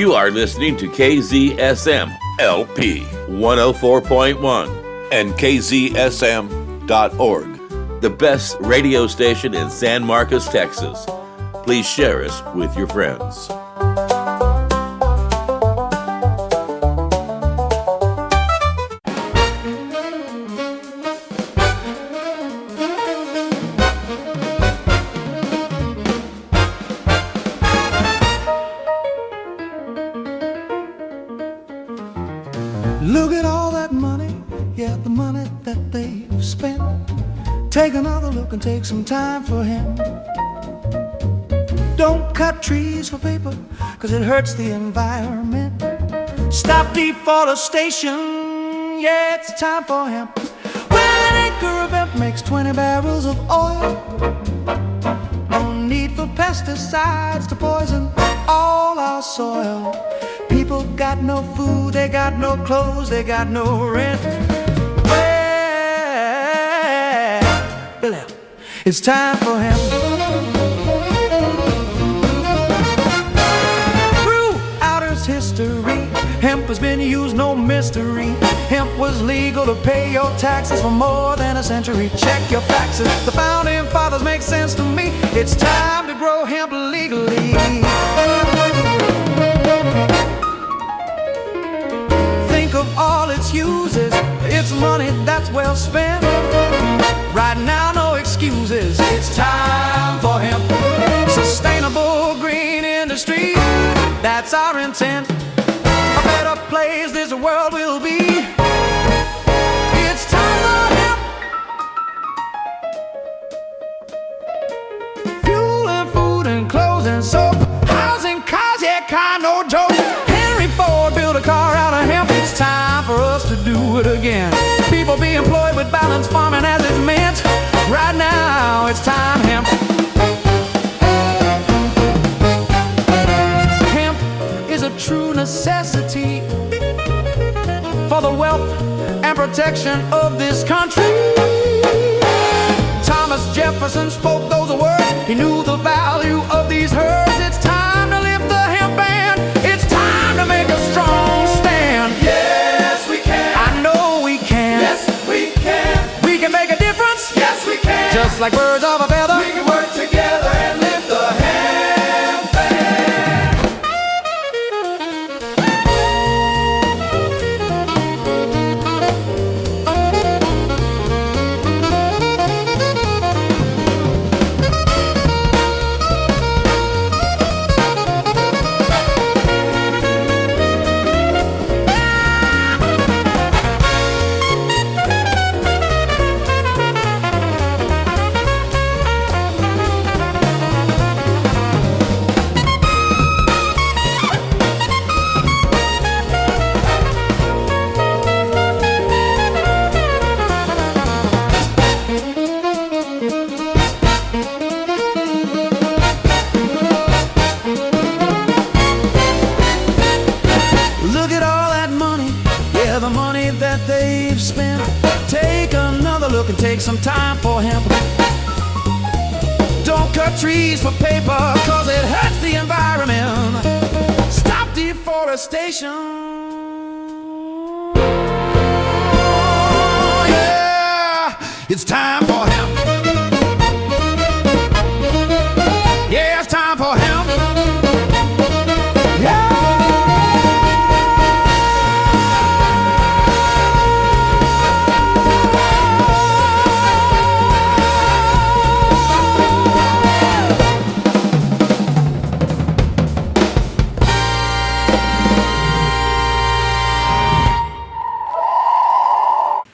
You are listening to KZSM LP 104.1 and KZSM.org, the best radio station in San Marcos, Texas. Please share us with your friends. Look at all that money, yeah, the money that they've spent. Take another look and take some time for him. Don't cut trees for paper, cause it hurts the environment. Stop deforestation, yeah, it's time for hemp. Well, an acre of hemp makes 20 barrels of oil. No need for pesticides to poison all our soil. People got no food, they got no clothes, they got no rent. Well, it's time for hemp. Throughout its history, hemp has been used, no mystery. Hemp was legal to pay your taxes for more than a century. Check your faxes, the founding fathers make sense to me. It's time to grow hemp legally. Think of all its uses, it's money that's well spent. Right now, no excuses, it's time for hemp. Sustainable green industry, that's our intent. A better place this world will be. It's time for hemp. Fuel and food and clothes and soap, housing, cars, yeah, car, no joke. Henry Ford built a car out of hemp. It's time for us to do it again. People be employed with balanced farming as it's meant. Right now, it's time hemp. Hemp is a true necessity for the wealth and protection of this country. Thomas Jefferson spoke those words. He knew the value of these herbs. It's time to lift the hemp ban. It's time to make a strong stand. Yes, we can. I know we can. Yes, we can. We can make a difference. Yes, we can. Just like birds of a feather. We can work together and lift the hemp ban. Look at all that money, yeah, the money that they've spent. Take another look and take some time for hemp. Don't cut trees for paper, cause it hurts the environment. Stop deforestation. Oh, yeah, it's time for hemp. Yeah, it's time for hemp.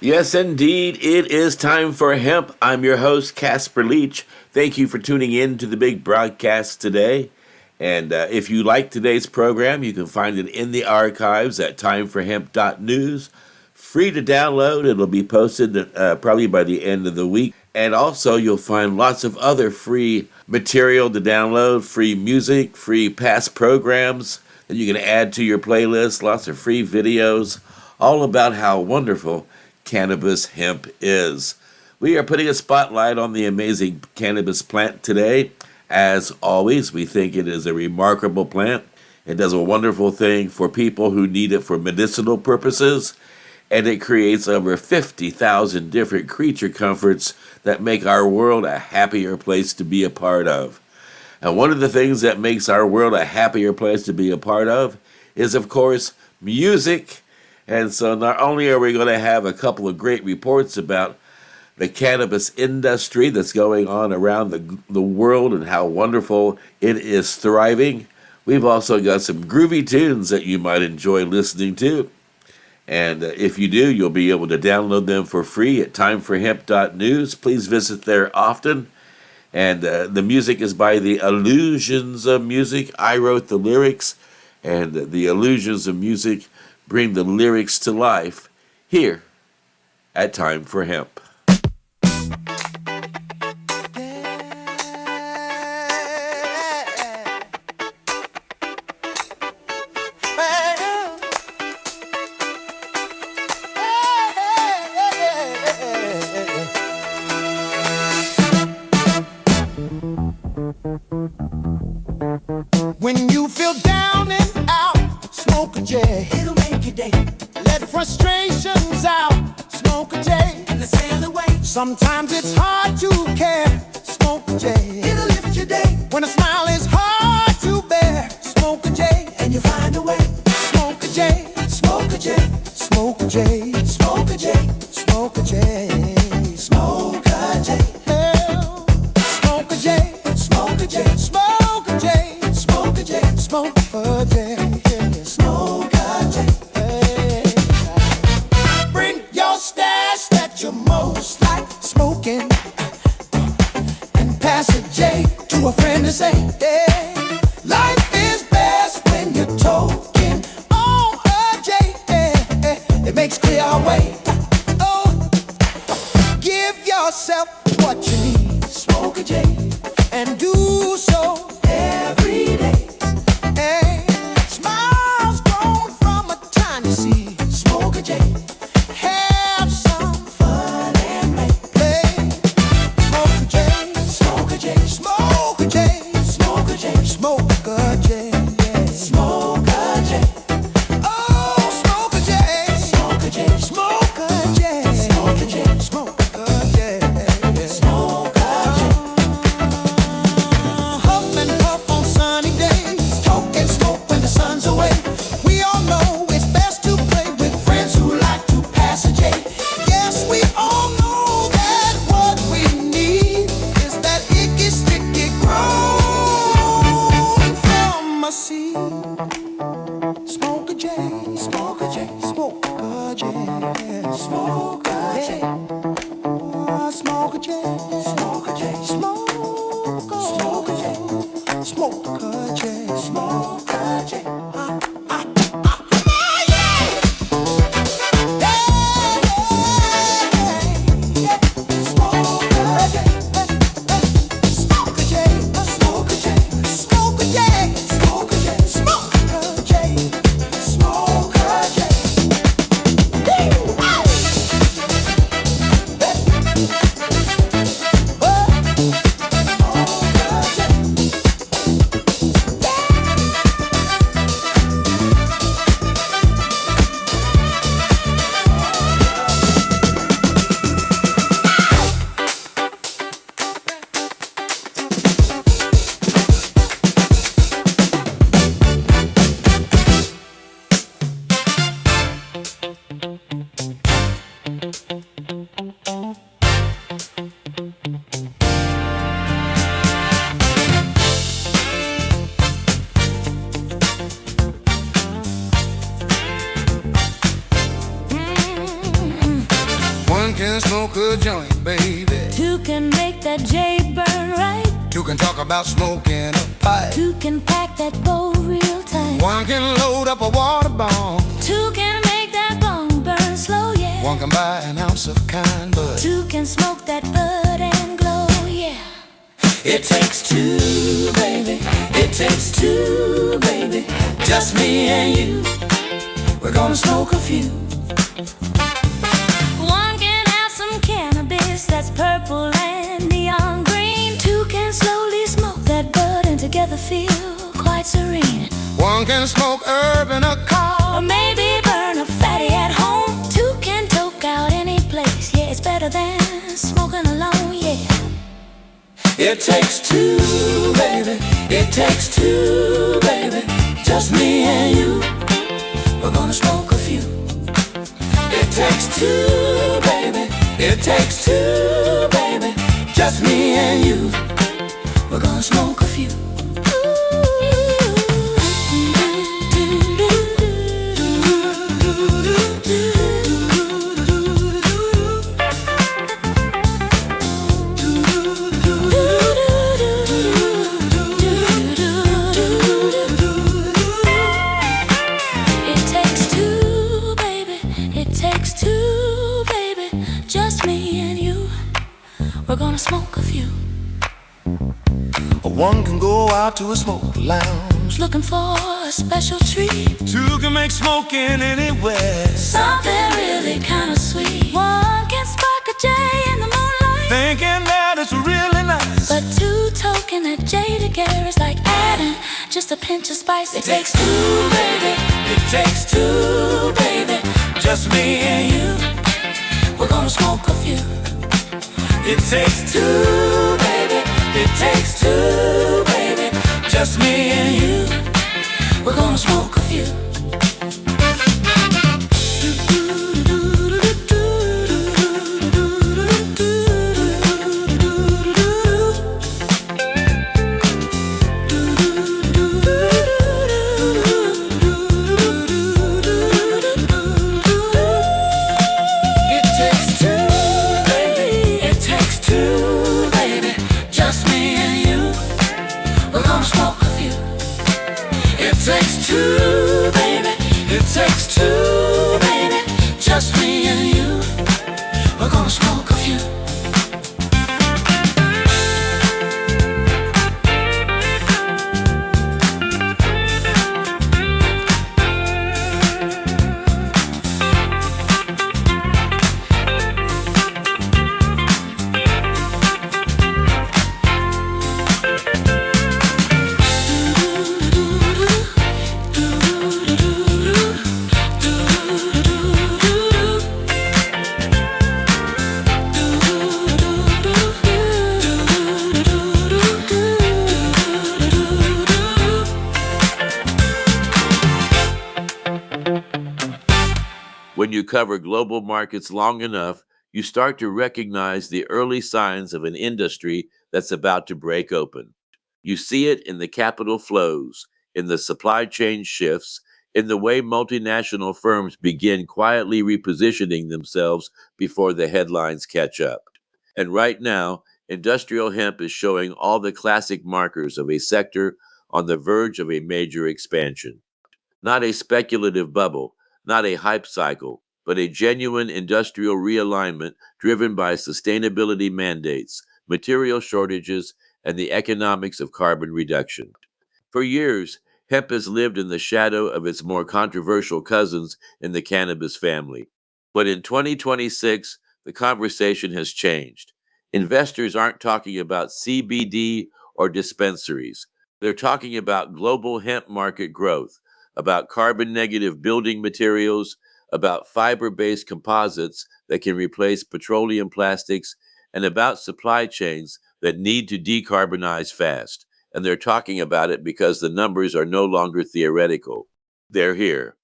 Yes, indeed, it is time for hemp. I'm your host, Casper Leitch. Thank you for tuning in to the big broadcast today. And if you like today's program, you can find it in the archives at timeforhemp.news. Free to download. It'll be posted probably by the end of the week. And also, you'll find lots of other free material to download, free music, free past programs that you can add to your playlist, lots of free videos, all about how wonderful cannabis hemp is. We are putting a spotlight on the amazing cannabis plant today. As always, we think it is a remarkable plant. It does a wonderful thing for people who need it for medicinal purposes, and it creates over 50,000 different creature comforts that make our world a happier place to be a part of. And one of the things that makes our world a happier place to be a part of is, of course, music. And so not only are we going to have a couple of great reports about the cannabis industry that's going on around the world and how wonderful it is thriving, we've also got some groovy tunes that you might enjoy listening to. And if you do, you'll be able to download them for free at timeforhemp.news. Please visit there often. And the music is by the Illusions of Music. I wrote the lyrics, and the Illusions of Music bring the lyrics to life here at Time for Hemp. When you feel down and out, smoke a J. It'll make your day. Let frustrations out, smoke a J. And they sail away. Sometimes it's hard to care, smoke a J. It'll lift your day. When a smile is hard to bear, smoke a J. And you find a way. Smoke a J, smoke a J, smoke a J, smoke a J, smoke a J, smoke a J. Smoke a J, smoke a J, smoke a J, smoke a J, smoke a J, smoke a J. Bring your stash that you most like smoking, and pass a J to a friend and say, hey, life is best when you're toking on a J. It makes clear our way. Oh, give yourself what you need, smoke a J, and do so every day. Hey, smiles grown from a tiny seed, smoke a J. Have some fun and make play. Smoke a J, smoke a J, smoke a J, smoke a J, smoke a J, yeah. Smoke a J. Oh, smoke a J, smoke a J, smoke a J, smoke a J, smoke a J, smoke a J. Huff and puff on sunny days, talk and smoke when the sun's away. We all know it's best to play with friends who like to pass a J. Yes, we all know that what we need is that icky, sticky grown from a seed. Smoke a J, smoke a J, smoke a J, smoke a J. Smoke a J, smoke a J, smoke a J, smoke a J, smoke a J. One can smoke a joint, baby. Two can make that J burn right. Two can talk about smoking a pipe. Two can pack that bowl real tight. One can load up a water bomb. Two can make that bong burn slow, yeah. One can buy an ounce of kind bud. Two can smoke that bud and glow, yeah. It takes two, baby. It takes two, baby. Just me and you. We're gonna smoke a few. One can have some cannabis that's purple and neon green. Two can slowly smoke that bud and together feel quite serene. One can smoke herb in a car, or maybe burn a fatty at home. Two can toke out any place. Yeah, it's better than smoking alone. Yeah. It takes two, baby. It takes two, baby. Just me and you. We're gonna smoke a few. It takes two, baby. It takes two, baby. Just me and you. We're gonna smoke a few. We're gonna smoke a few. one can go out to a smoke lounge, Looking for a special treat. two can make smoking anywhere, Something really kinda sweet. One can spark a J in the moonlight, thinking that it's really nice. but two token that J together is like adding just a pinch of spice. It takes two, baby. It takes two, baby. Just me and you. We're gonna smoke a few. It takes two, baby. It takes two, baby. Just me and you. We're gonna smoke a few. It takes two, baby. It takes two, baby. Just me and you. We're gonna smoke a few. When you cover global markets long enough, you start to recognize the early signs of an industry that's about to break open. You see it in the capital flows, in the supply chain shifts, in the way multinational firms begin quietly repositioning themselves before the headlines catch up. And right now, industrial hemp is showing all the classic markers of a sector on the verge of a major expansion. Not a speculative bubble, not a hype cycle, but a genuine industrial realignment driven by sustainability mandates, material shortages, and the economics of carbon reduction. For years, hemp has lived in the shadow of its more controversial cousins in the cannabis family. But in 2026, the conversation has changed. Investors aren't talking about CBD or dispensaries. They're talking about global hemp market growth, about carbon negative building materials, about fiber based composites that can replace petroleum plastics, and about supply chains that need to decarbonize fast. And they're talking about it because the numbers are no longer theoretical. They're here.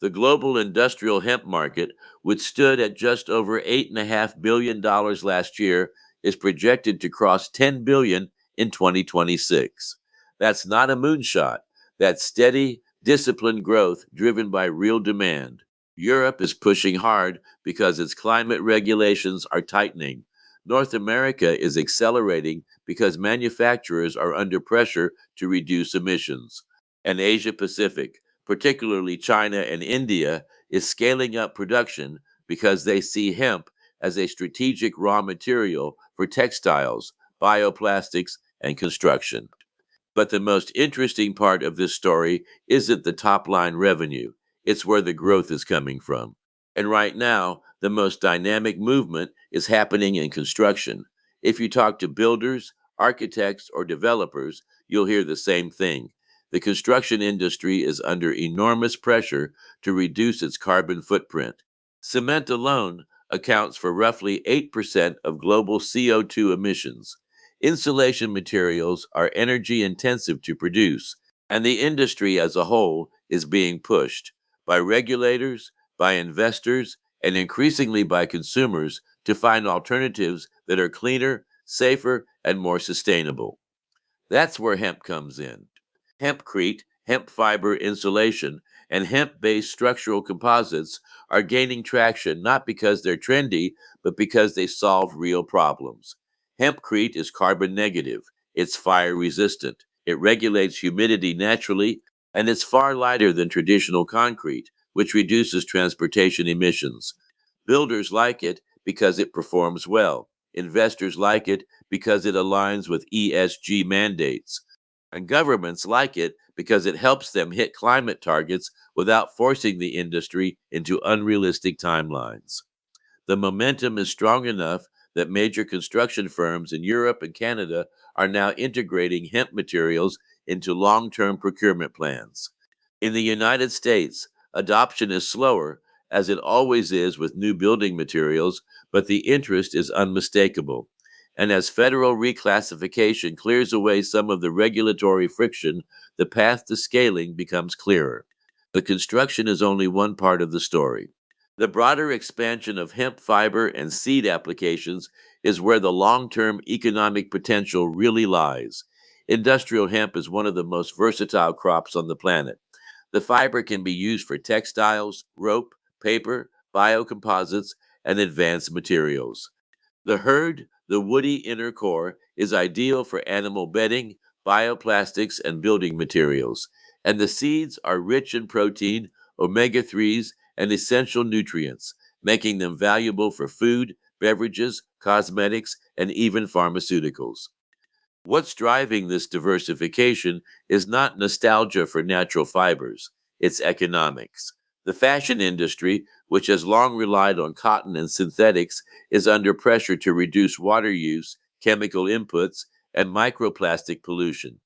The global industrial hemp market, which stood at just over $8.5 billion last year, is projected to cross $10 billion in 2026. That's not a moonshot. That's steady, disciplined growth driven by real demand. Europe is pushing hard because its climate regulations are tightening. North America is accelerating because manufacturers are under pressure to reduce emissions. And Asia Pacific, particularly China and India, is scaling up production because they see hemp as a strategic raw material for textiles, bioplastics, and construction. But the most interesting part of this story isn't the top line revenue, it's where the growth is coming from. And right now, the most dynamic movement is happening in construction. If you talk to builders, architects, or developers, you'll hear the same thing. The construction industry is under enormous pressure to reduce its carbon footprint. Cement alone accounts for roughly 8% of global CO2 emissions. Insulation materials are energy intensive to produce, and the industry as a whole is being pushed by regulators, by investors, and increasingly by consumers to find alternatives that are cleaner, safer, and more sustainable. That's where hemp comes in. Hempcrete, hemp fiber insulation, and hemp based structural composites are gaining traction not because they're trendy, but because they solve real problems. Hempcrete is carbon negative, it's fire resistant, it regulates humidity naturally, and it's far lighter than traditional concrete, which reduces transportation emissions. Builders like it because it performs well. Investors like it because it aligns with ESG mandates. And governments like it because it helps them hit climate targets without forcing the industry into unrealistic timelines. The momentum is strong enough that major construction firms in Europe and Canada are now integrating hemp materials into long term procurement plans. In the United States, adoption is slower, as it always is with new building materials, but the interest is unmistakable. And as federal reclassification clears away some of the regulatory friction, the path to scaling becomes clearer. But construction is only one part of the story. The broader expansion of hemp fiber and seed applications is where the long term economic potential really lies. Industrial hemp is one of the most versatile crops on the planet. The fiber can be used for textiles, rope, paper, biocomposites, and advanced materials. The hurd, the woody inner core, is ideal for animal bedding, bioplastics, and building materials. And the seeds are rich in protein, omega 3s, and essential nutrients, making them valuable for food, beverages, cosmetics, and even pharmaceuticals. What's driving this diversification is not nostalgia for natural fibers, it's economics. The fashion industry, which has long relied on cotton and synthetics, is under pressure to reduce water use, chemical inputs, and microplastic pollution.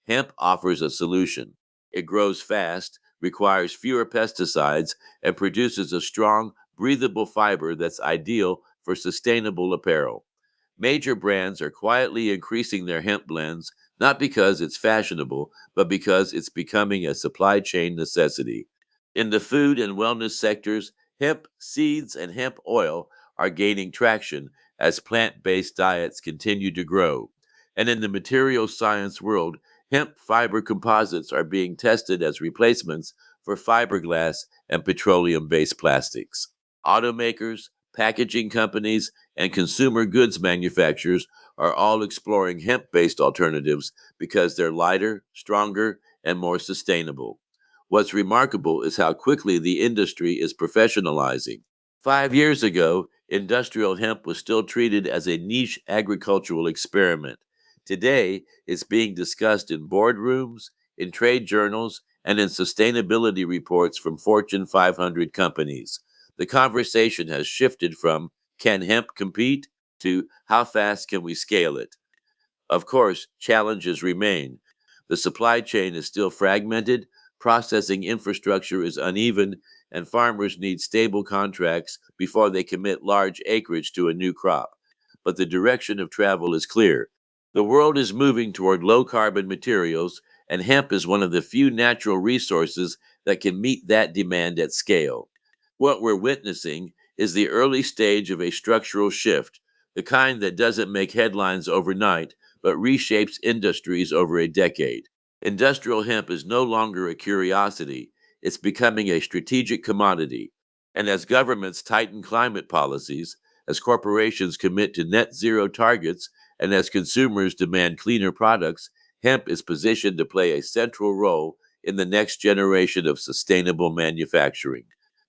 Hemp offers a solution. It grows fast, requires fewer pesticides, and produces a strong, breathable fiber that's ideal for sustainable apparel. Major brands are quietly increasing their hemp blends, not because it's fashionable, but because it's becoming a supply chain necessity. In the food and wellness sectors, hemp seeds and hemp oil are gaining traction as plant based diets continue to grow. And in the materials science world, hemp fiber composites are being tested as replacements for fiberglass and petroleum based plastics. Automakers, packaging companies, and consumer goods manufacturers are all exploring hemp based alternatives because they're lighter, stronger, and more sustainable. What's remarkable is how quickly the industry is professionalizing. 5 years ago, industrial hemp was still treated as a niche agricultural experiment. Today, it's being discussed in boardrooms, in trade journals, and in sustainability reports from Fortune 500 companies. The conversation has shifted from can hemp compete to how fast can we scale it? Of course, challenges remain. The supply chain is still fragmented, processing infrastructure is uneven, and farmers need stable contracts before they commit large acreage to a new crop. But the direction of travel is clear. The world is moving toward low carbon materials, and hemp is one of the few natural resources that can meet that demand at scale. What we're witnessing is the early stage of a structural shift, the kind that doesn't make headlines overnight, but reshapes industries over a decade. Industrial hemp is no longer a curiosity, it's becoming a strategic commodity. And as governments tighten climate policies, as corporations commit to net zero targets, and as consumers demand cleaner products, hemp is positioned to play a central role in the next generation of sustainable manufacturing.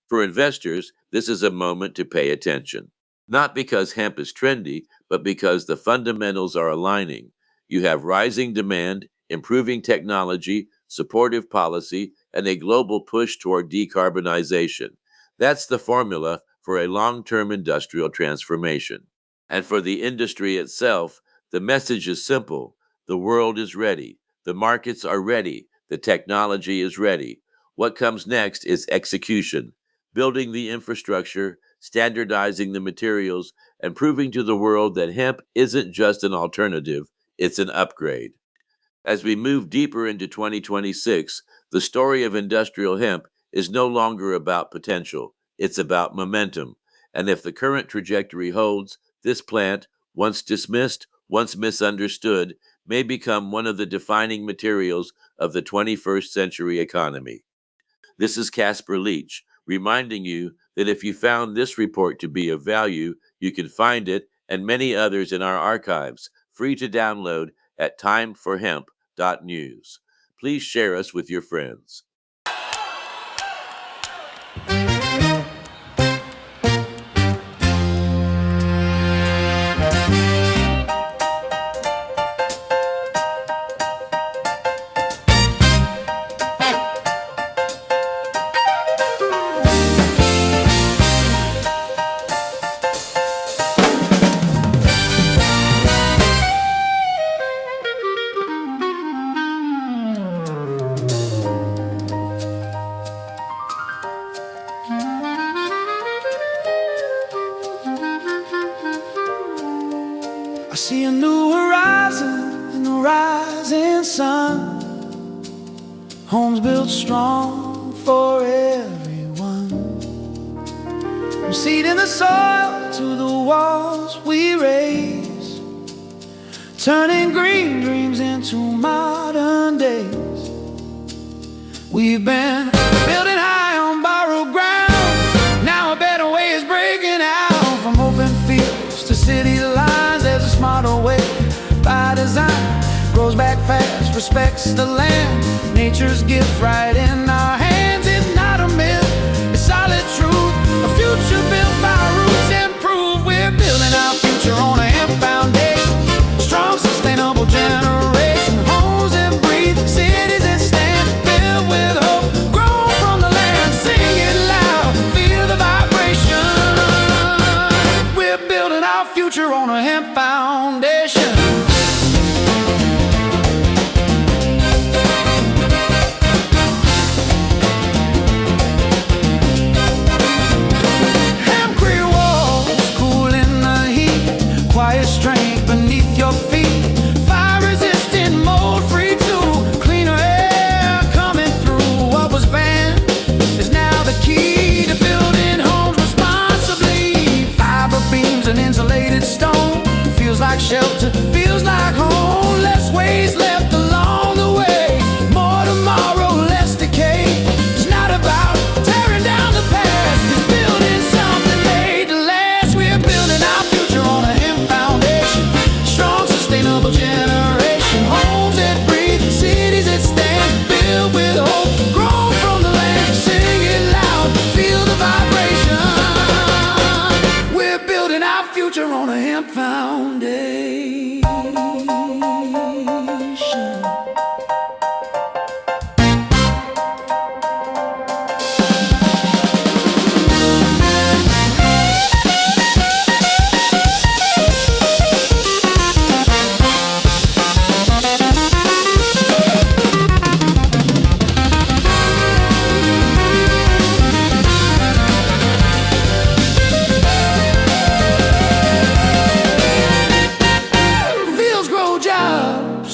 For investors, this is a moment to pay attention. Not because hemp is trendy, but because the fundamentals are aligning. You have rising demand, improving technology, supportive policy, and a global push toward decarbonization. That's the formula for a long term industrial transformation. And for the industry itself, the message is simple. The world is ready. The markets are ready. The technology is ready. What comes next is execution, building the infrastructure, standardizing the materials, and proving to the world that hemp isn't just an alternative, it's an upgrade. As we move deeper into 2026, the story of industrial hemp is no longer about potential, it's about momentum. And if the current trajectory holds, this plant, once dismissed, once misunderstood, may become one of the defining materials of the 21st century economy. This is Casper Leitch, reminding you that if you found this report to be of value, you can find it and many others in our archives, free to download at timeforhemp.news. Please share us with your friends. I see a new horizon in the rising sun. Homes built strong for everyone. From seed in the soil to the walls we raise, turning green dreams into modern days. We've been building high on borrowed ground. Now a better way is breaking out. From open fields to city lines, there's a smarter way by design. Grows back fast, respects the land. Nature's gift right in our hands. It's not a myth, it's solid truth. A future built by roots improved. We're building our future on a hemp foundation. Strong, sustainable generation. Homes that breathe, cities that stand, filled with hope, grown from the land. Sing it loud, feel the vibration. We're building our future on a hemp foundation. Strength beneath your feet, fire resistant, mold free too. Cleaner air coming through. What was banned is now the key to building homes responsibly. Fiber beams and insulated stone, feels like shelter, feels like home. Less waste left along the way, more tomorrow, less decay. It's not about tearing down the past, it's building something made to last. We're building our future on a hemp foundation. Strong, sustainable generation. Homes that breathe, cities that stand, filled with hope, grown from the land. Sing it loud, feel the vibration. We're building our future on a hemp foundation.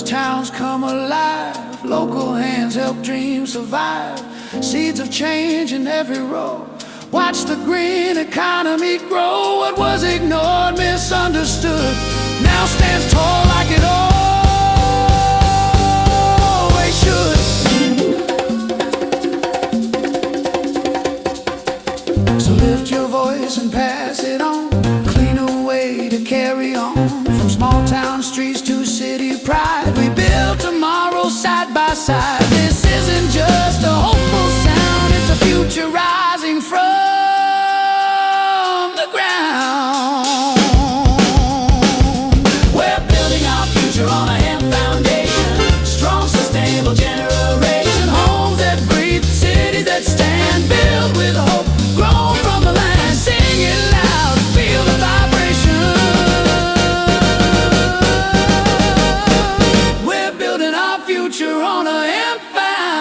Towns come alive, local hands help dreams survive. Seeds of change in every row. Watch the green economy grow. What was ignored, misunderstood, now stands tall like it always should. So lift your voice and pass it on. Cleaner way to carry on. From small town streets to city pride, we build tomorrow side by side. This isn't just a hopeful sound, it's a future rising from the ground. We're building our future on a hemp foundation. Strong, sustainable generation. Homes that breathe, cities that stand, built with hope, grown from the land. Sing it loud, feel the vibration. We're building our future on a hemp foundation.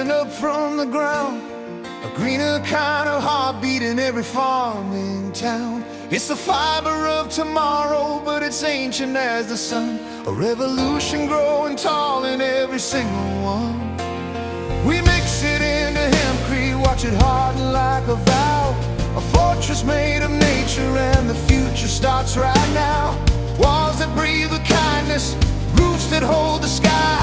rising up from the ground, a greener kind of heartbeat in every farming town. It's the fiber of tomorrow, but it's ancient as the sun, a revolution growing tall in every single one. We mix it into hempcrete, watch it harden like a vow, a fortress made of nature, and the future starts right now. Walls that breathe with kindness, roofs that hold the sky,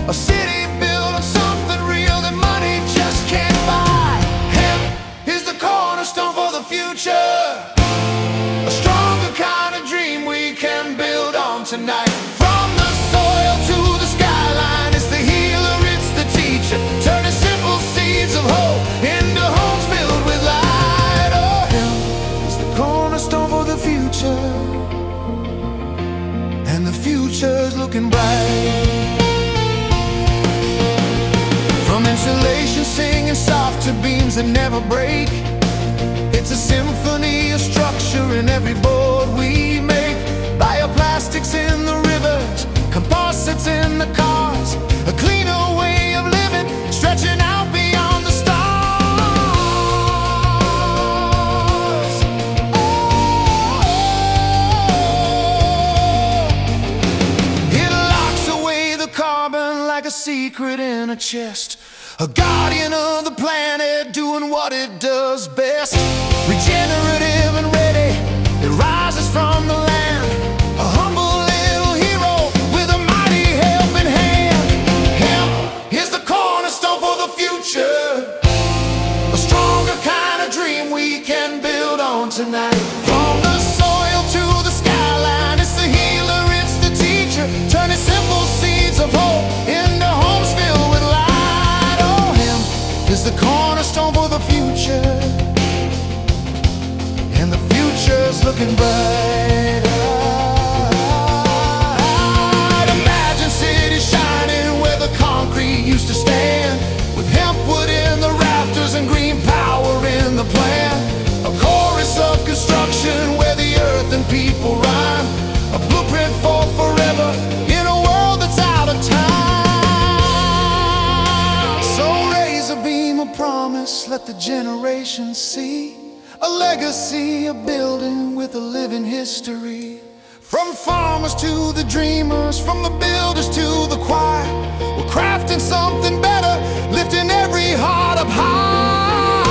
a city built on something real that money just can't buy. Hemp is the cornerstone for the future, a stronger kind of dream we can build on tonight. From the soil to the skyline, it's the healer, it's the teacher, turning simple seeds of hope into homes filled with light. Oh, hemp is the cornerstone for the future, and the future's looking bright. From insulation singing soft to beams that never break, it's a symphony of structure in every board we make. Bioplastics in the rivers, composites in the cars, a cleaner way of living, stretching out beyond the stars. It locks away the carbon like a secret in a chest, a guardian of the planet doing what it does best. Regenerative and ready, it rises from the land, a humble little hero with a mighty helping hand. Hemp is the cornerstone for the future, a stronger kind of dream we can build on tonight. From the soil to the skyline, it's the healer, it's the teacher, turning simple seeds of hope into homes filled with light. Oh, hemp is the cornerstone for the future, and the future's looking bright. Imagine cities shining where the concrete used to stand, with hemp wood in the rafters and green power in the plan. A chorus of construction where the earth and people rhyme, a blueprint for forever in a world that's out of time. So raise a beam of promise, let the generations see a legacy, a building with a living history. From farmers to the dreamers, from the builders to the choir, we're crafting something better, lifting every heart up high.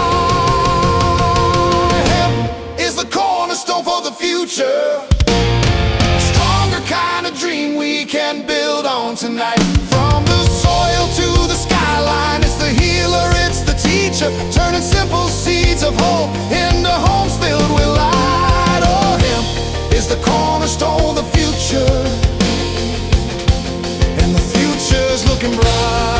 Hemp is the cornerstone for the future, a stronger kind of dream we can build on tonight. From the soil to the skyline, it's the healer, it's the teacher, turning simple seeds of hope into homes filled with light. Oh, hemp is the cornerstone of the future, and the future's looking bright.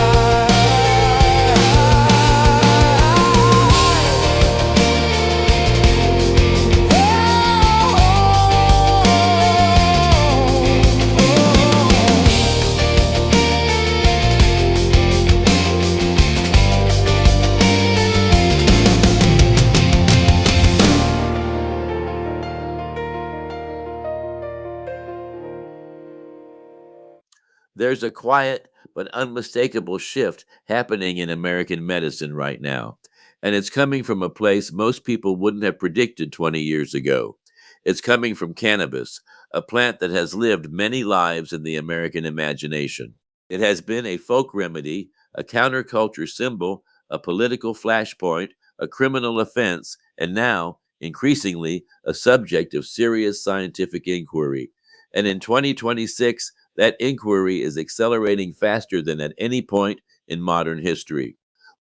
There's a quiet but unmistakable shift happening in American medicine right now, and it's coming from a place most people wouldn't have predicted 20 years ago. It's coming from cannabis, a plant that has lived many lives in the American imagination. It has been a folk remedy, a counterculture symbol, a political flashpoint, a criminal offense, and now, increasingly, a subject of serious scientific inquiry. And in 2026, that inquiry is accelerating faster than at any point in modern history.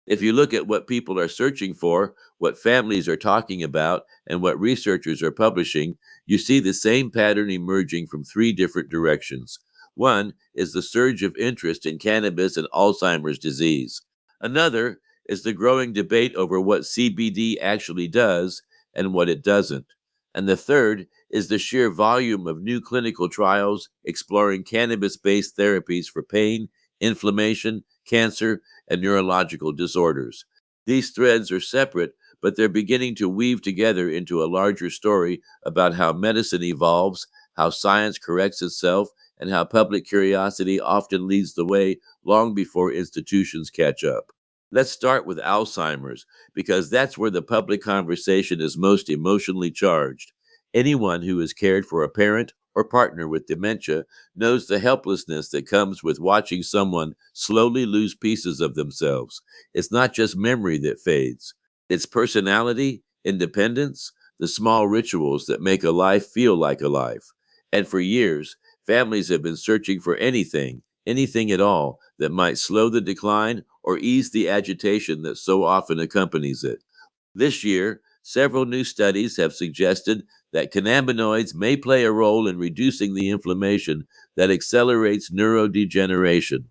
If you look at what people are searching for, what families are talking about, and what researchers are publishing, you see the same pattern emerging from three different directions. One is the surge of interest in cannabis and Alzheimer's disease. Another is the growing debate over what CBD actually does and what it doesn't. And the third is the sheer volume of new clinical trials exploring cannabis-based therapies for pain, inflammation, cancer, and neurological disorders. These threads are separate, but they're beginning to weave together into a larger story about how medicine evolves, how science corrects itself, and how public curiosity often leads the way long before institutions catch up. Let's start with Alzheimer's, because that's where the public conversation is most emotionally charged. Anyone who has cared for a parent or partner with dementia knows the helplessness that comes with watching someone slowly lose pieces of themselves. It's not just memory that fades, it's personality, independence, the small rituals that make a life feel like a life. And for years, families have been searching for anything at all, that might slow the decline or ease the agitation that so often accompanies it. This year, several new studies have suggested that cannabinoids may play a role in reducing the inflammation that accelerates neurodegeneration.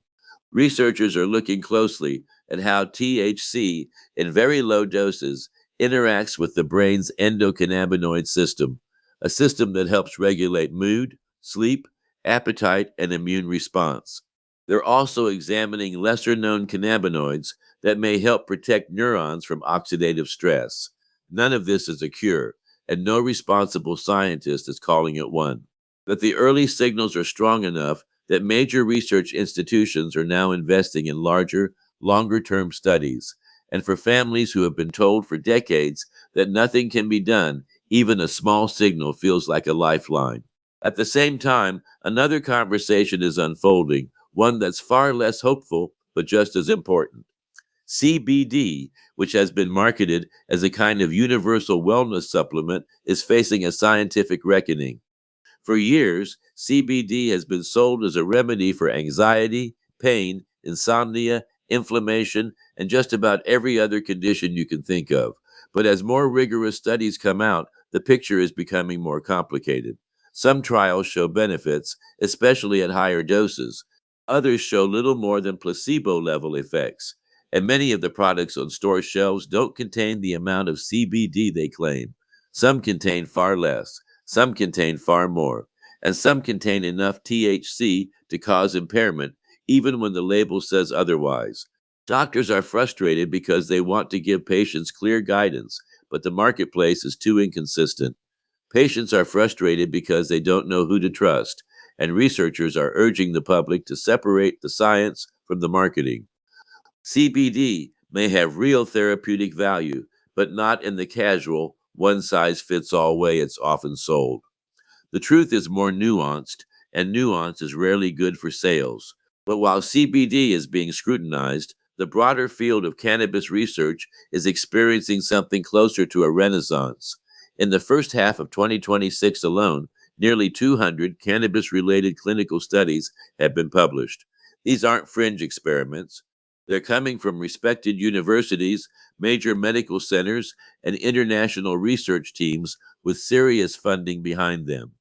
Researchers are looking closely at how THC in very low doses interacts with the brain's endocannabinoid system, a system that helps regulate mood, sleep, appetite, and immune response. They're also examining lesser known cannabinoids that may help protect neurons from oxidative stress. None of this is a cure, and no responsible scientist is calling it one. But the early signals are strong enough that major research institutions are now investing in larger, longer term studies. And for families who have been told for decades that nothing can be done, even a small signal feels like a lifeline. At the same time, another conversation is unfolding, one that's far less hopeful, but just as important. CBD, which has been marketed as a kind of universal wellness supplement, is facing a scientific reckoning. For years, CBD has been sold as a remedy for anxiety, pain, insomnia, inflammation, and just about every other condition you can think of. But as more rigorous studies come out, the picture is becoming more complicated. Some trials show benefits, especially at higher doses. Others show little more than placebo level effects. And many of the products on store shelves don't contain the amount of CBD they claim. Some contain far less. Some contain far more, and some contain enough THC to cause impairment, even when the label says otherwise. Doctors are frustrated because they want to give patients clear guidance, but the marketplace is too inconsistent. Patients are frustrated because they don't know who to trust, and researchers are urging the public to separate the science from the marketing. CBD may have real therapeutic value, but not in the casual, one size fits all way it's often sold. The truth is more nuanced, and nuance is rarely good for sales. But while CBD is being scrutinized, the broader field of cannabis research is experiencing something closer to a renaissance. In the first half of 2026 alone, nearly 200 cannabis related clinical studies have been published. These aren't fringe experiments. They're coming from respected universities, major medical centers, and international research teams with serious funding behind them.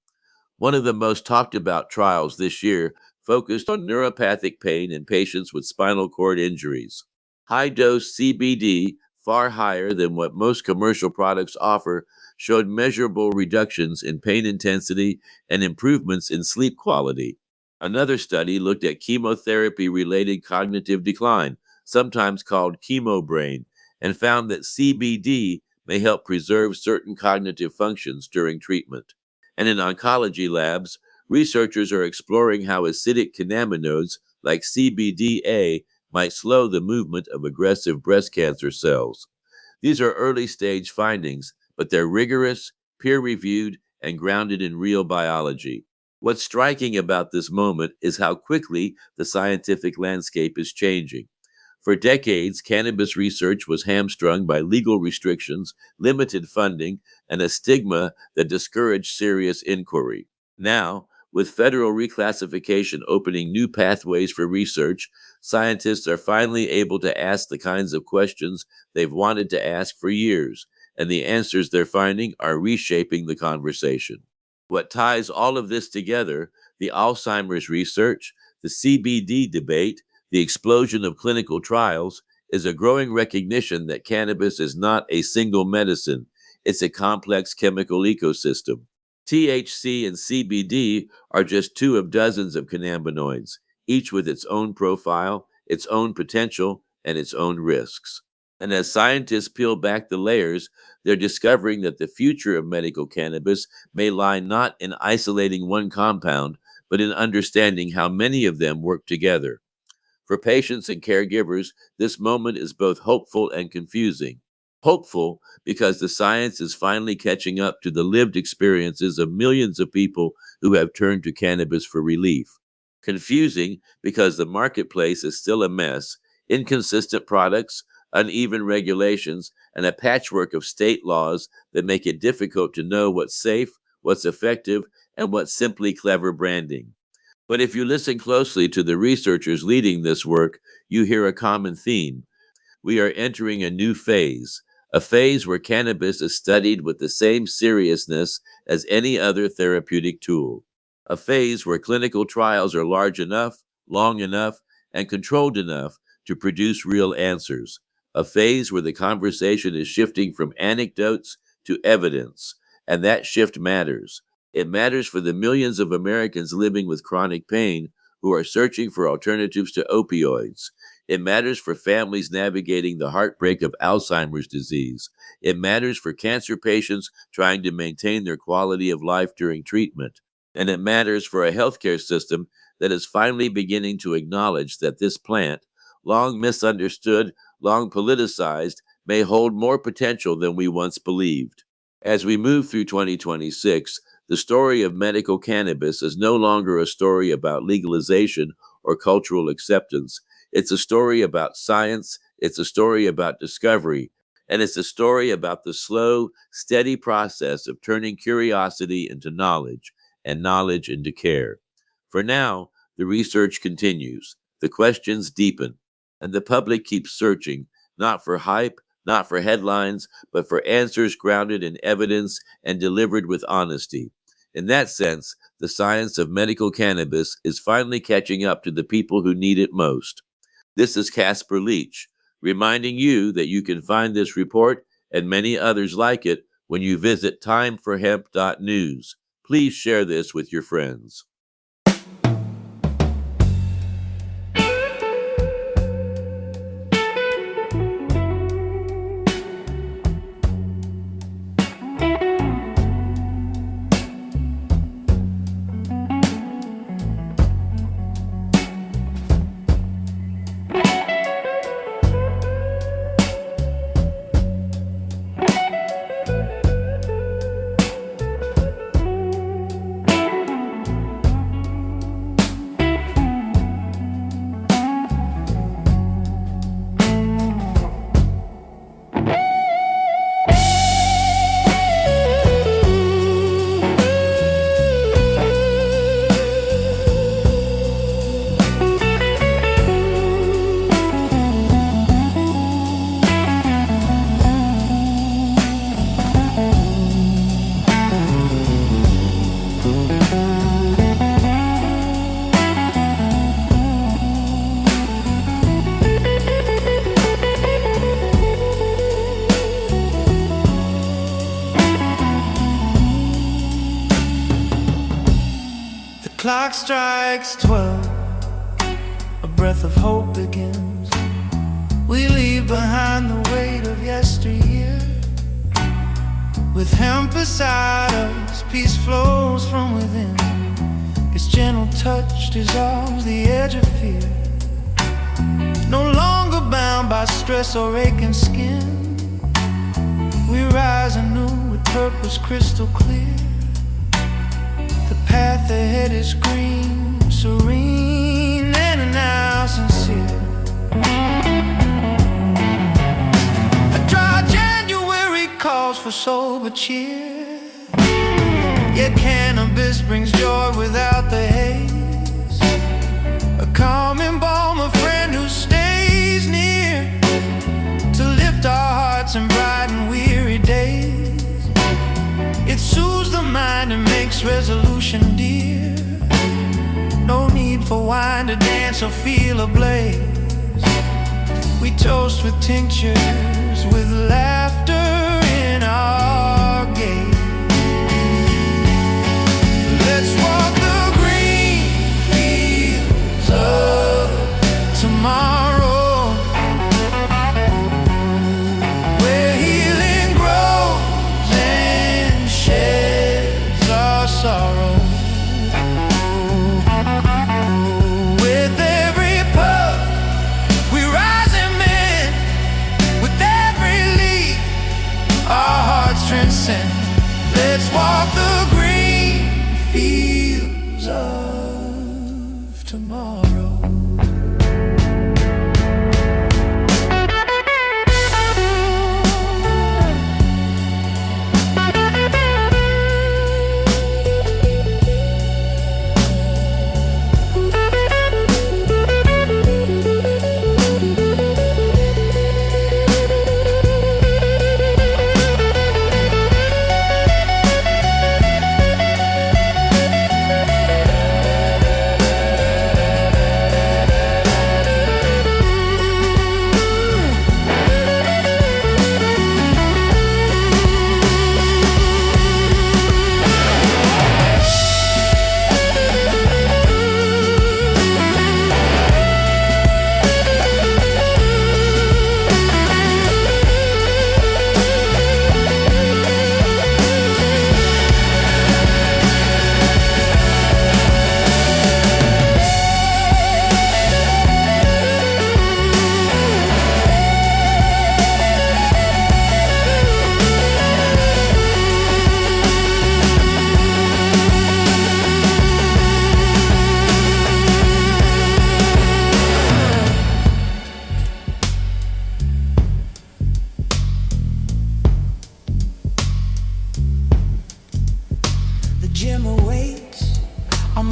One of the most talked about trials this year focused on neuropathic pain in patients with spinal cord injuries. High dose CBD, far higher than what most commercial products offer, showed measurable reductions in pain intensity and improvements in sleep quality. Another study looked at chemotherapy related cognitive decline, sometimes called chemo brain, and found that CBD may help preserve certain cognitive functions during treatment. And in oncology labs, researchers are exploring how acidic cannabinoids like CBDA might slow the movement of aggressive breast cancer cells. These are early stage findings, but they're rigorous, peer reviewed, and grounded in real biology. What's striking about this moment is how quickly the scientific landscape is changing. For decades, cannabis research was hamstrung by legal restrictions, limited funding, and a stigma that discouraged serious inquiry. Now, with federal reclassification opening new pathways for research, scientists are finally able to ask the kinds of questions they've wanted to ask for years, and the answers they're finding are reshaping the conversation. What ties all of this together, the Alzheimer's research, the CBD debate, the explosion of clinical trials, is a growing recognition that cannabis is not a single medicine. It's a complex chemical ecosystem. THC and CBD are just two of dozens of cannabinoids, each with its own profile, its own potential, and its own risks. And as scientists peel back the layers, they're discovering that the future of medical cannabis may lie not in isolating one compound, but in understanding how many of them work together. For patients and caregivers, this moment is both hopeful and confusing. Hopeful because the science is finally catching up to the lived experiences of millions of people who have turned to cannabis for relief. Confusing because the marketplace is still a mess, inconsistent products, uneven regulations, and a patchwork of state laws that make it difficult to know what's safe, what's effective, and what's simply clever branding. But if you listen closely to the researchers leading this work, you hear a common theme. We are entering a new phase, a phase where cannabis is studied with the same seriousness as any other therapeutic tool, a phase where clinical trials are large enough, long enough, and controlled enough to produce real answers, a phase where the conversation is shifting from anecdotes to evidence, and that shift matters. It matters for the millions of Americans living with chronic pain who are searching for alternatives to opioids. It matters for families navigating the heartbreak of Alzheimer's disease. It matters for cancer patients trying to maintain their quality of life during treatment. And it matters for a healthcare system that is finally beginning to acknowledge that this plant, long misunderstood, long politicized, may hold more potential than we once believed. As we move through 2026, the story of medical cannabis is no longer a story about legalization or cultural acceptance. It's a story about science, it's a story about discovery, and it's a story about the slow, steady process of turning curiosity into knowledge and knowledge into care. For now, the research continues, the questions deepen, and the public keeps searching, not for hype, not for headlines, but for answers grounded in evidence and delivered with honesty. In that sense, the science of medical cannabis is finally catching up to the people who need it most. This is Casper Leitch, reminding you that you can find this report and many others like it when you visit timeforhemp.news. Please share this with your friends. Clock strikes 12, a breath of hope begins. We leave behind the weight of yesteryear. With hemp beside us, peace flows from within. Its gentle touch dissolves the edge of fear. No longer bound by stress or aching skin, we rise anew with purpose crystal clear. The path ahead is green, serene, and now sincere. A dry January calls for sober cheer. Yet cannabis brings joy without the haze. A calming balm, a friend who stays near to lift our hearts and brighten weary days. It soothes the mind and makes resolution dear. No need for wine to dance or feel ablaze. We toast with tinctures, with laughter in our gaze. Let's walk the green fields of tomorrow, where healing grows and sheds our sorrow. With every puff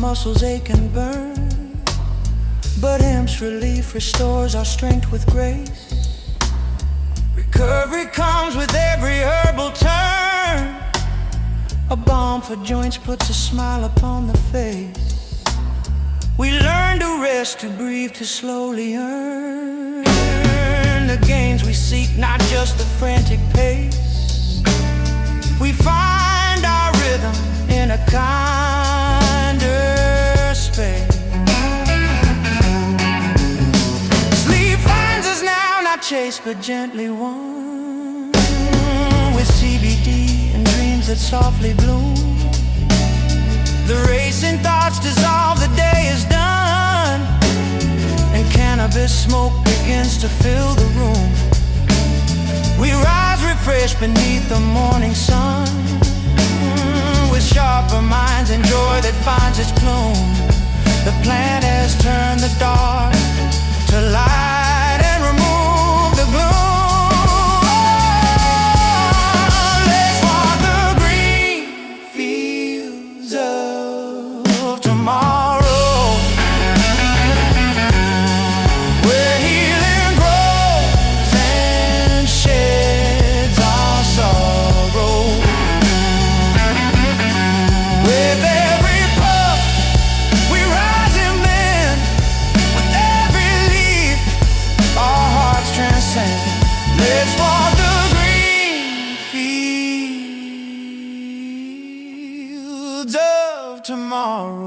muscles ache and burn. But hemp's relief restores our strength with grace. Recovery comes with every herbal turn. A balm for joints puts a smile upon the face. We learn to rest, to breathe, to slowly earn the gains we seek, not just the frantic pace. We find our rhythm in a kinder space. Sleep finds us now, not chased but gently won, with CBD and dreams that softly bloom. The racing thoughts dissolve, the day is done, and cannabis smoke begins to fill the room. We rise refreshed beneath the morning sun, with sharper minds and joy that finds its plume. The plant has turned the dark to light and remove the gloom. Let's walk the green fields of tomorrow, where healing grows and sheds our sorrow. With every puff we rise and bend, with every leaf our hearts transcend. Let's walk the green fields of tomorrow.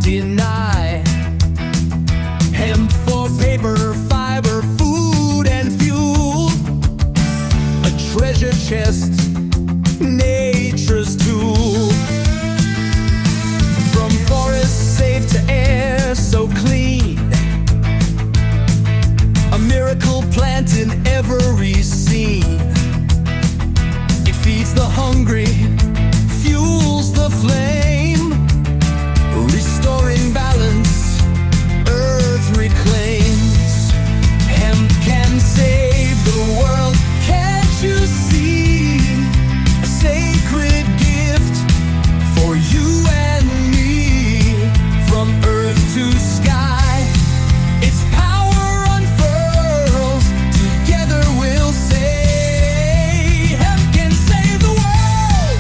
Deny. Hemp for paper, fiber, food and fuel, a treasure chest, nature's tool. From forests safe to air so clean, a miracle plant in every scene. It feeds the hungry, fuels the flame, restoring balance, earth reclaims. Hemp can save the world, can't you see? A sacred gift for you and me. From earth to sky, its power unfurls. Together we'll say, hemp can save the world.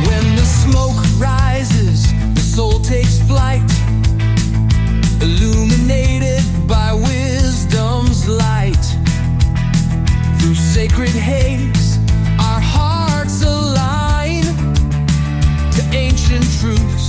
When the smoke rises, the soul takes flight, illuminated by wisdom's light. Through sacred haze, our hearts align to ancient truths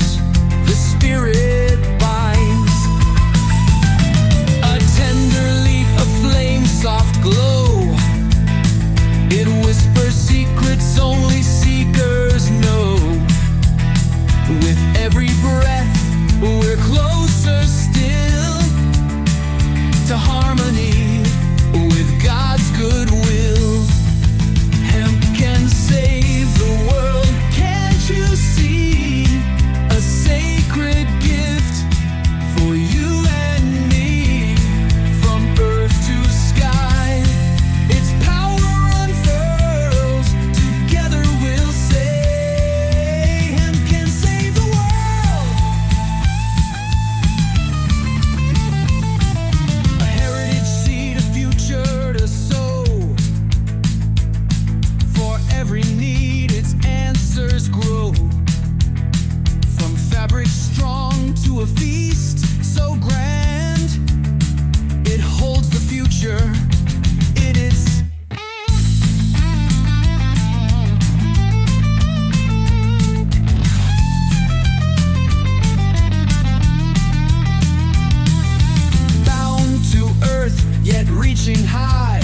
sky.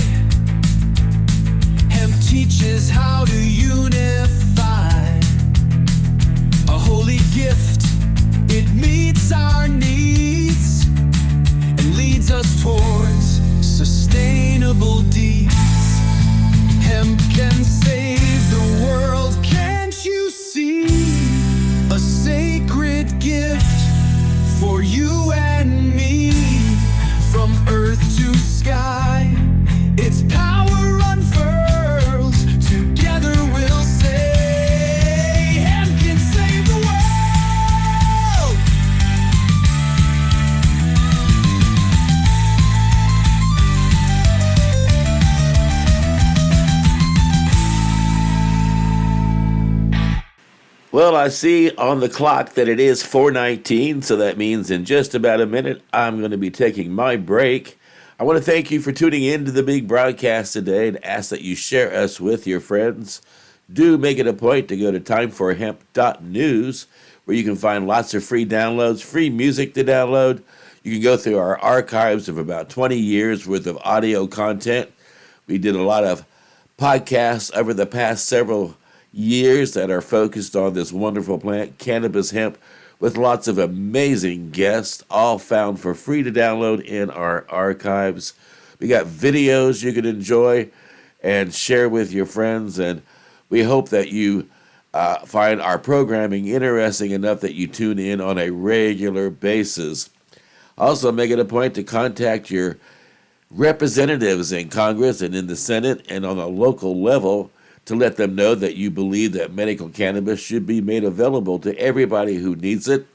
Hemp teaches how to unify. A holy gift, it meets our needs and leads us towards sustainable deeds. Hemp can save the world, can't you see? A sacred gift for you and me. From earth to sky, its power unfurls. Together we'll say, Hemp can save the world. Well, I see on the clock that it is 4:19, so that means in just about a minute I'm going to be taking my break. I want to thank you for tuning in to the big broadcast today and ask that you share us with your friends. Do make it a point to go to timeforhemp.news, where you can find lots of free downloads, free music to download. You can go through our archives of about 20 years worth of audio content. We did a lot of podcasts over the past several years that are focused on this wonderful plant, cannabis hemp, with lots of amazing guests, all found for free to download in our archives. We got videos you can enjoy and share with your friends, and we hope that you find our programming interesting enough that you tune in on a regular basis. Also, make it a point to contact your representatives in Congress and in the Senate and on a local level to let them know that you believe that medical cannabis should be made available to everybody who needs it,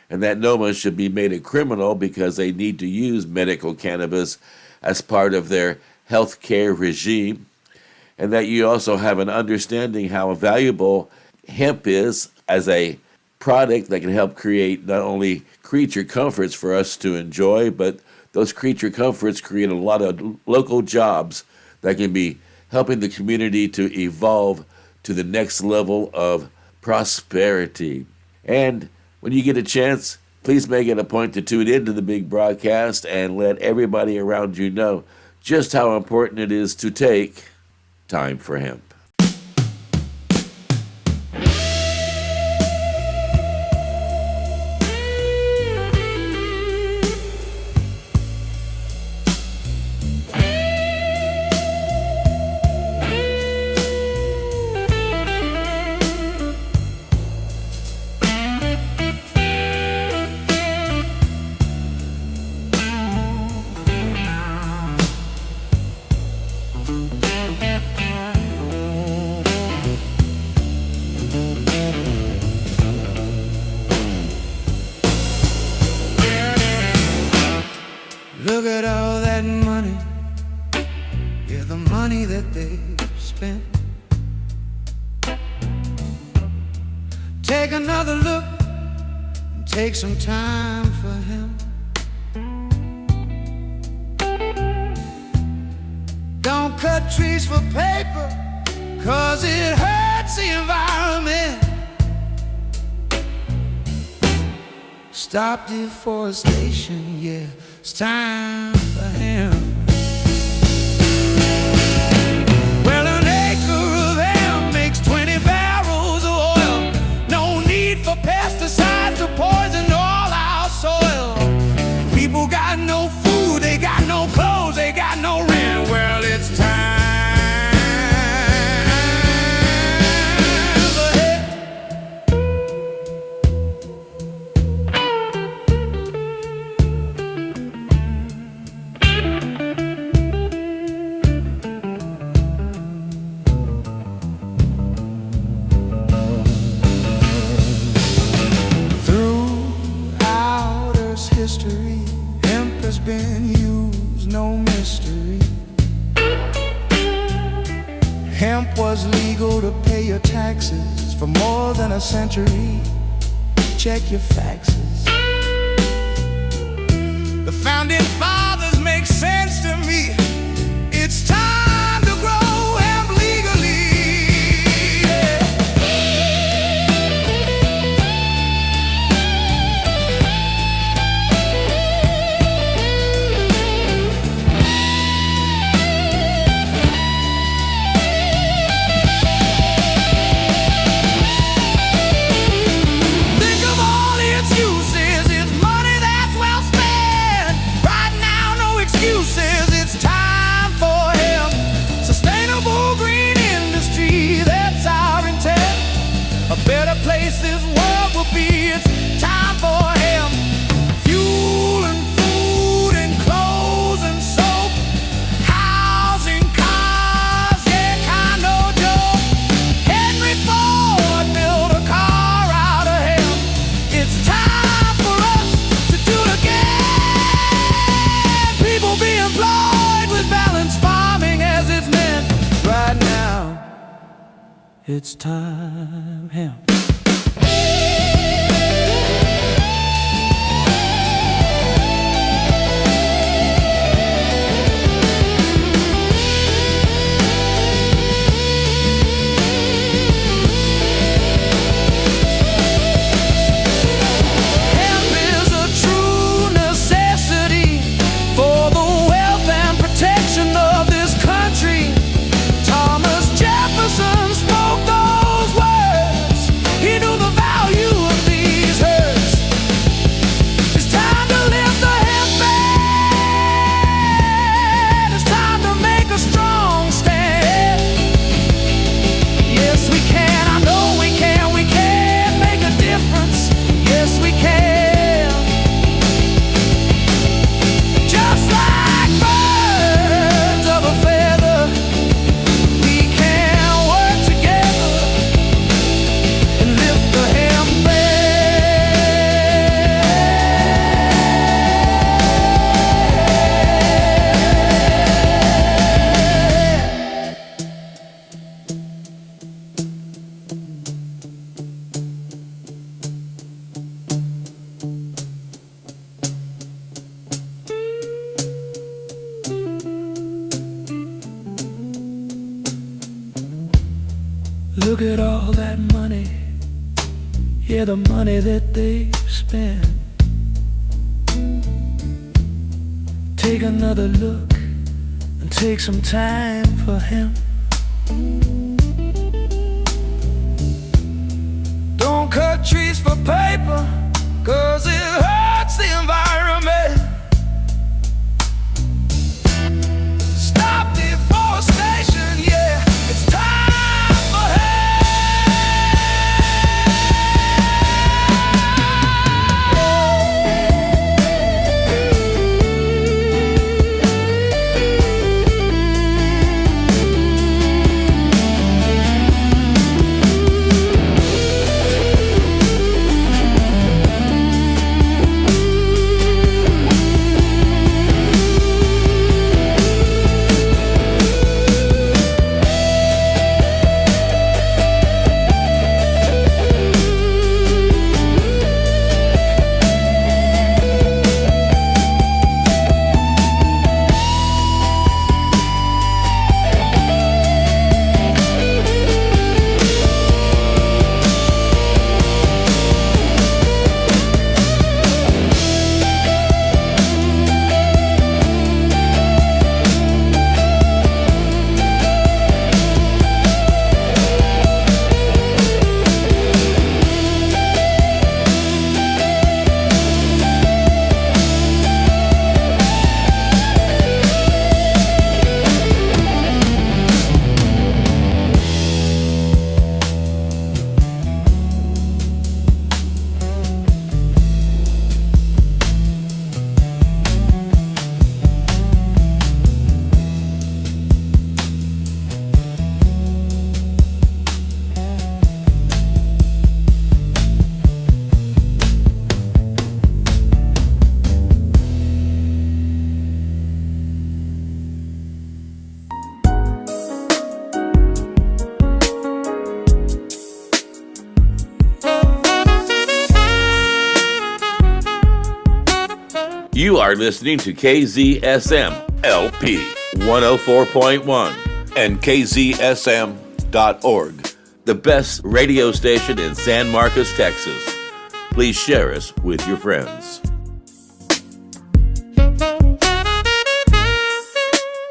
and that no one should be made a criminal because they need to use medical cannabis as part of their health care regime, and that you also have an understanding how valuable hemp is as a product that can help create not only creature comforts for us to enjoy, but those creature comforts create a lot of local jobs that can be helping the community to evolve to the next level of prosperity. And when you get a chance, please make it a point to tune into the big broadcast and let everybody around you know just how important it is to take time for hemp. Look at all that money, yeah, the money that they've spent. Take another look and take some time for him. Don't cut trees for paper, 'cause it hurts the environment. Stop deforestation, yeah, it's time for him. Well, an acre of hemp makes 20 barrels of oil. No need for pesticides to poison all our soil. People got no food, they got no clothes, they got no rent. Well, it's time for hemp. Throughout Earth's history, hemp has been used, no mystery. Hemp was legal to pay your taxes for more than a century. Check your faxes. The founding fathers make sense to me. It's time to grow hemp legally. Yeah. It's time, hemp. Look at all that money, yeah, the money that they spent. Take another look and take some time for him. Don't cut trees for paper, 'cause it hurts the environment. Stop deforestation, yeah, it's time for hemp. You are listening to KZSM LP 104.1 and KZSM.org, the best radio station in San Marcos, Texas. Please share us with your friends.